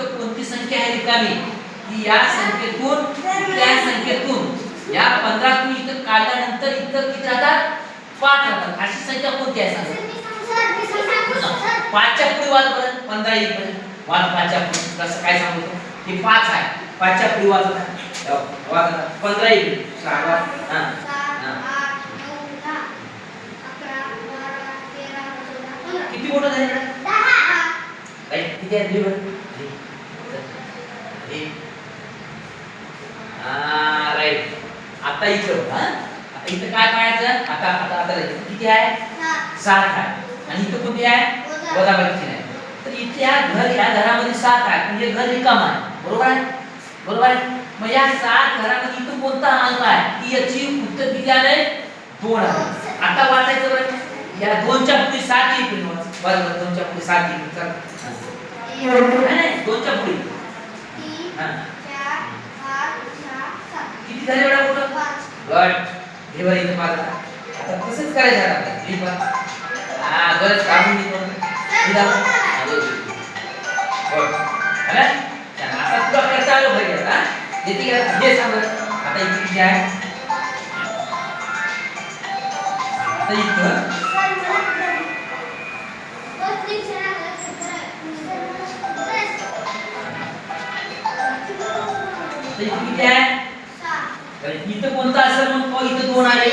इथं कोणती संख्या आहे रिकामी की या संख्येतून त्या संख्येतून या 15 तून इथं काढल्यानंतर इथं किती राहतात 5 राहतात अशी संख्या कोणती आहे सांगा 5 च्या पुढे वाज बरं 15 येईपर्यंत वाज 5 च्या पुढे कसं काय सांगू की 5 आहे 5 च्या पुढे वाज वाज 15 येईल सांगा हां 11 किती मोठं झालं 10 राईट किती आहे लिहू राईट आता इथं आता इथं काय पाहायचं आता आता आता किती आहे 7 आहे आणि इथं किती आहे वजाबाकी आहे तर इथे या घरामध्ये 7 आहे म्हणजे घर रिकाम आहे बरोबर आहे मग या 7 घरामध्ये इथं कोणता अंक आहे की याची उत्तर किती आले 2 आहे आता वाचायचं बरं या 2 च्या पुढे 7 येईल बरोबर 2 च्या पुढे 7 येईल चल नाही 2 च्या पुढे 3 4 5 6 7 किती झाले एवढा मोठं 5 गट हे बरं इथं पाहता आता तसंच करायचं आहे आपल्याला हे पहा गट काढून घेतो हे अरे आता तुला करता आलं पाहिजे आता येते का हे सांग आता इथे किती आहे आता इथं किती आहे इथं कोणता असेल मग इथं 2 आले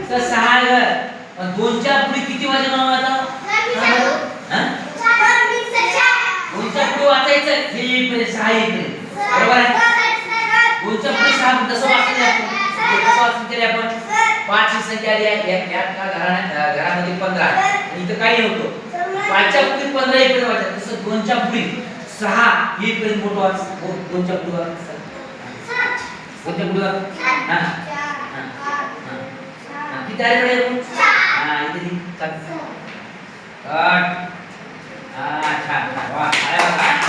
तर 6 आहे पण 2 च्या पुढे किती वाजे बनवायचा हां 2 च्या पुढे वाचायचं हे इकडे 6 इकडे बरोबर आहे 2 च्या पुढे 6 कसं वाचायचं आपण कसं वाचायचं आपण 5 ही संख्या आली आहे या घरामध्ये 15 आणि इथं काही नव्हतं 5 च्या पुढे 15 इकडे वाचायचं तसं 2 च्या पुढे 6 ही इकडे मोठं वाच 2 च्या पुढे वाच 2 च्या पुढे हां किती आले बरं हां इथे 7 8 हां छान वाह